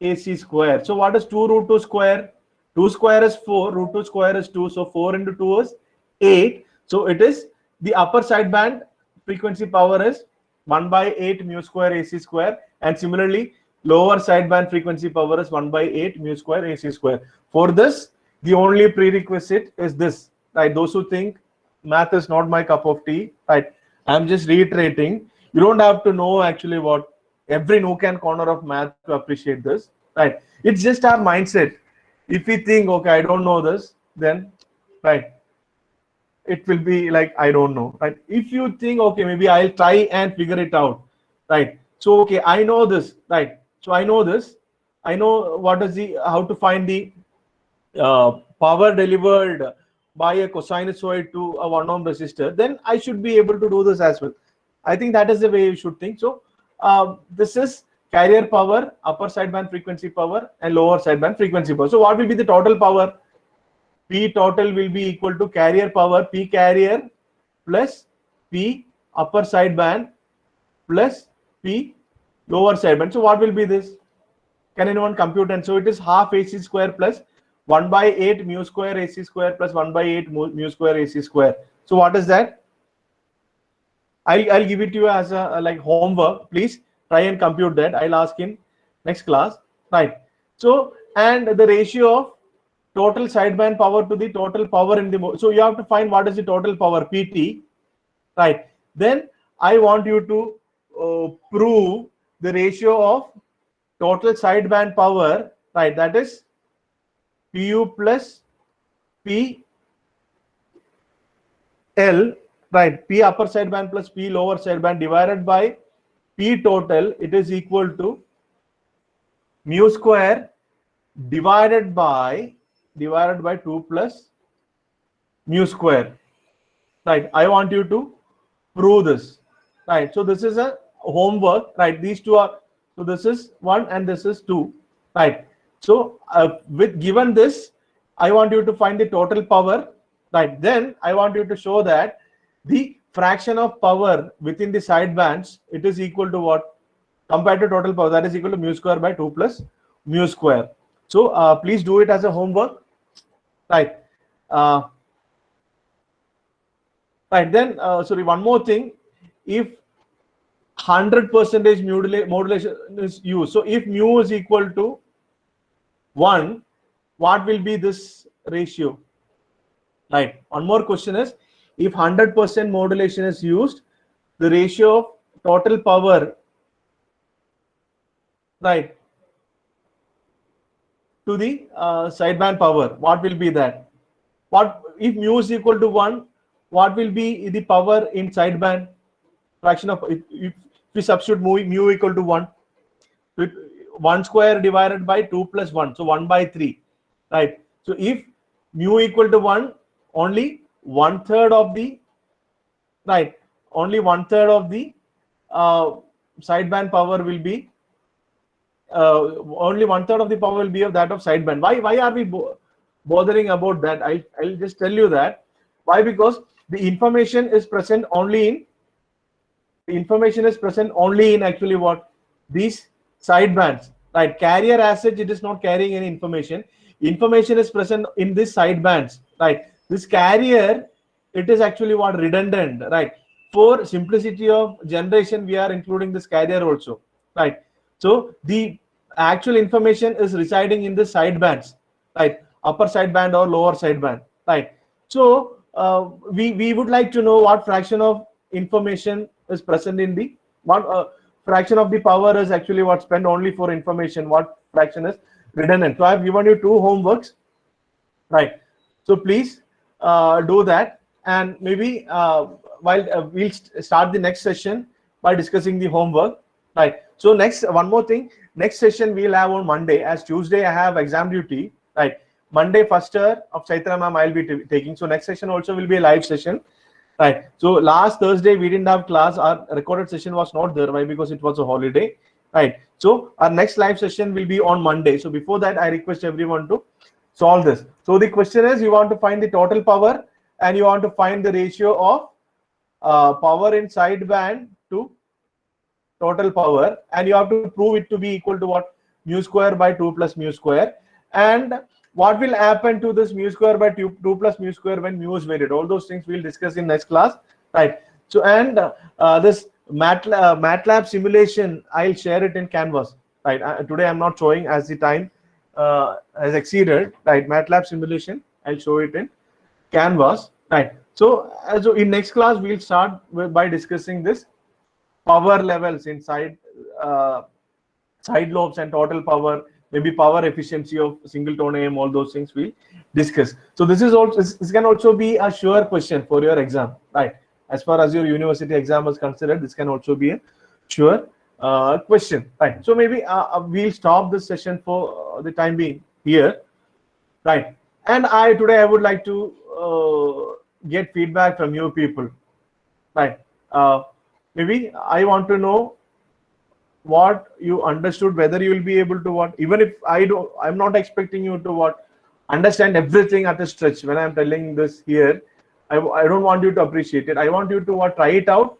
Speaker 2: AC square. So what is 2 root 2 square? 2 square is 4, root 2 square is 2. So 4 into 2 is 8. So it is the upper sideband frequency power is 1 by 8 mu square AC square. And similarly, lower sideband frequency power is 1 by 8 mu square AC square. For this, the only prerequisite is this. Right? Those who think math is not my cup of tea, right? I'm just reiterating. You don't have to know actually what every nook and corner of math to appreciate this, right? It's just our mindset. If we think, okay, I don't know this, then, right, it will be like, I don't know, right? If you think, okay, maybe I'll try and figure it out, right? So, okay, I know this, right? So I know this. I know what is the, how to find the power delivered by a cosinusoid to a 1 ohm resistor, then I should be able to do this as well. I think that is the way you should think. So this is carrier power, upper sideband frequency power, and lower sideband frequency power. So what will be the total power? P total will be equal to carrier power, P carrier plus P upper sideband plus P lower sideband. So what will be this? Can anyone compute? And so it is half AC square plus 1 by 8 mu square AC square plus 1 by 8 mu square AC square. So what is that? I'll give it to you as a like homework. Please try and compute that. I'll ask in next class. Right. So, and the ratio of total sideband power to the total power in the, so you have to find what is the total power, PT. Right. Then I want you to prove the ratio of total sideband power, right? That is PU plus PL, right? P upper sideband plus P lower sideband divided by P total. It is equal to mu square divided by 2 plus mu square. Right? I want you to prove this. Right? So this is a homework. Right? These two are, so this is 1 and this is 2. Right? So with given this, I want you to find the total power, right? Then I want you to show that the fraction of power within the sidebands, it is equal to what? Compared to total power, that is equal to mu square by 2 plus mu square. So please do it as a homework, right? Right, then, sorry, one more thing. If 100% modulation is used, so if mu is equal to 1, what will be this ratio? Right. One more question is, if 100% modulation is used, the ratio of total power, right, to the sideband power, what will be that? What if mu is equal to 1? What will be the power in sideband? Fraction of, if we substitute mu equal to 1, so 1 square divided by 2 plus 1, so 1 by 3, right? So if mu equal to 1, only 1/3 of the, right, only 1/3 of the sideband power will be, only 1/3 of the power will be of that of sideband. Why are we bothering about that? I'll just tell you that. Why? Because the information is present only in, actually what? These sidebands, right? Carrier as such, it is not carrying any information. Information is present in this sidebands, right? This carrier, it is actually what? Redundant, right? For simplicity of generation, we are including this carrier also, right? So the actual information is residing in the sidebands, right? Upper sideband or lower sideband, right? So we would like to know what fraction of information is present in the, what fraction of the power is actually what spent only for information, what fraction is redundant. So I have given you 2 homeworks, right? So please do that, and maybe while we'll start the next session by discussing the homework, right? So next, one more thing, next session we'll have on Monday, as Tuesday I have exam duty, right? Monday first year of Chaitra ma'am I'll be taking, so next session also will be a live session, right? So last Thursday we didn't have class, our recorded session was not there. Why? Because it was a holiday. right? So our next live session will be on Monday. So before that, I request everyone to solve this. So the question is, you want to find the total power and you want to find the ratio of power in sideband to total power, and you have to prove it to be equal to what? Mu square by 2 plus mu square. And what will happen to this mu square by 2 plus mu square when mu is varied? All those things we'll discuss in next class, right? So, and this MATLAB simulation, I'll share it in Canvas, right? Today I'm not showing as the time has exceeded, right? MATLAB simulation, I'll show it in Canvas, right? So in next class, we'll start by discussing this power levels inside side lobes and total power, maybe power efficiency of single tone AM, all those things we'll discuss. So this can also be a sure question for your exam, right? As far as your university exam is considered, this can also be a sure question, right? So maybe we'll stop this session for the time being here, right? And today I would like to get feedback from you people, right? Maybe I want to know what you understood, whether you will be able to what, even if I'm not expecting you to what, understand everything at a stretch when I'm telling this here. I don't want you to appreciate it. I want you to what, try it out,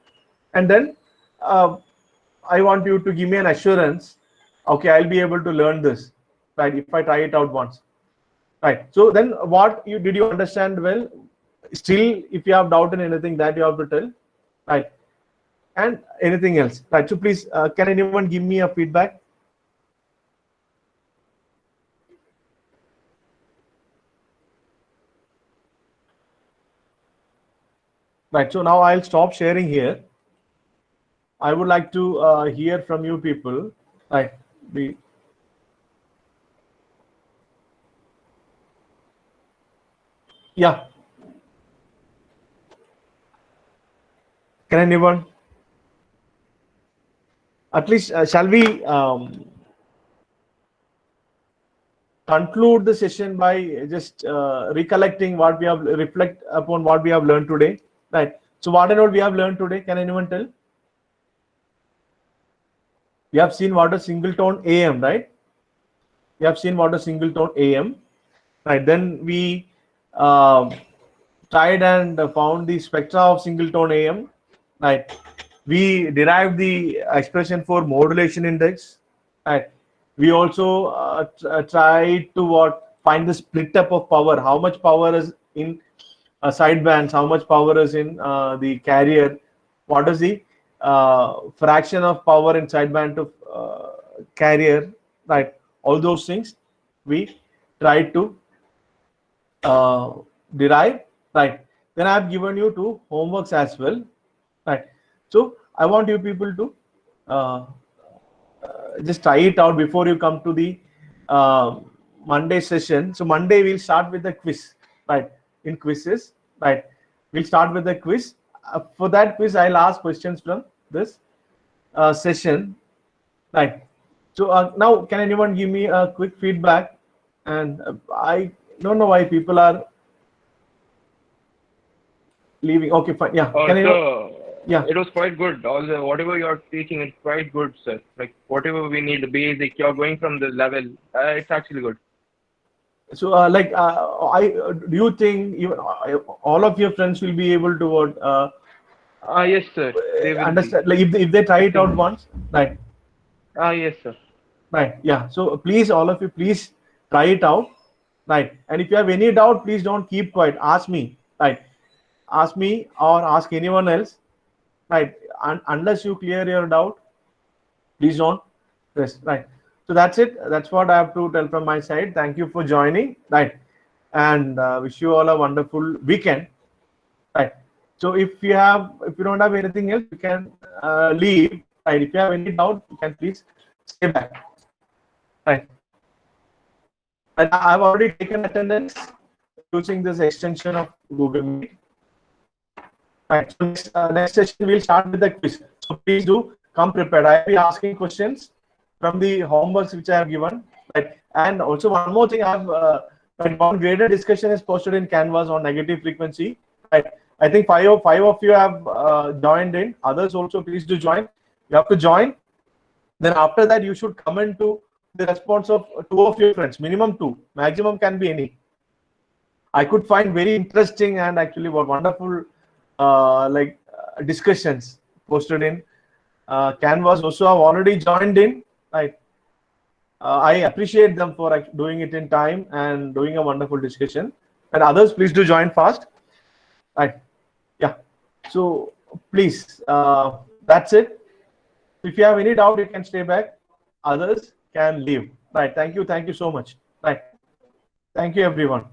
Speaker 2: and then I want you to give me an assurance, okay, I'll be able to learn this, right, if I try it out once, right? So then what did you understand well? Still, if you have doubt in anything, that you have to tell, right? And anything else, right? So please, can anyone give me a feedback? Right, so now I'll stop sharing here. I would like to hear from you people, right? Yeah. Can anyone? At least, shall we conclude the session by just recollecting what we have, reflect upon what we have learned today, right? So what and all we have learned today, can anyone tell? We have seen what a single tone AM, right? We have seen what a single tone AM, right? Then we tried and found the spectra of single tone AM, right? We derived the expression for modulation index, right? We also tried to find the split up of power, how much power is in sidebands, how much power is in the carrier, what is the fraction of power in sideband to carrier, right? All those things we tried to derive, right? Then I have given you two homeworks as well, right? So I want you people to just try it out before you come to the Monday session. So Monday we'll start with the quiz, right? In quizzes, right? We'll start with the quiz. For that quiz, I'll ask questions from this session, right? So now, can anyone give me a quick feedback? And I don't know why people are leaving. Okay, fine. Yeah. Can anyone? Yeah.
Speaker 1: It was quite good. All the whatever you're teaching is quite good, sir. Like whatever we need, the basic, you're going from the level. It's actually good.
Speaker 2: So, do you think all of your friends will be able to
Speaker 1: Yes, sir. They will
Speaker 2: understand? Like if they try it out once, right?
Speaker 1: Yes, sir.
Speaker 2: Right. Yeah. So please, all of you, please try it out, right? And if you have any doubt, please don't keep quiet. Ask me, right? Ask me or ask anyone else, right? And unless you clear your doubt, please don't rest, right? So that's it. That's what I have to tell from my side. Thank you for joining, right? And wish you all a wonderful weekend, right? So if you don't have anything else, you can leave, right? If you have any doubt, you can please stay back, right? And I've already taken attendance using this extension of Google Meet. Right. So next session we'll start with the quiz. So please do come prepared. I'll be asking questions from the homeworks which I have given. Right. And also one more thing, I have one graded discussion is posted in Canvas on negative frequency. Right. I think five of you have joined in. Others also please do join. You have to join. Then after that, you should comment to the response of 2 of your friends, minimum 2, maximum can be any. I could find very interesting and actually wonderful discussions posted in Canvas. Also, I've already joined in. Right, I appreciate them for doing it in time and doing a wonderful discussion. And others, please do join fast. Right, yeah. So please, that's it. If you have any doubt, you can stay back. Others can leave. Right. Thank you. Thank you so much. Right. Thank you, everyone.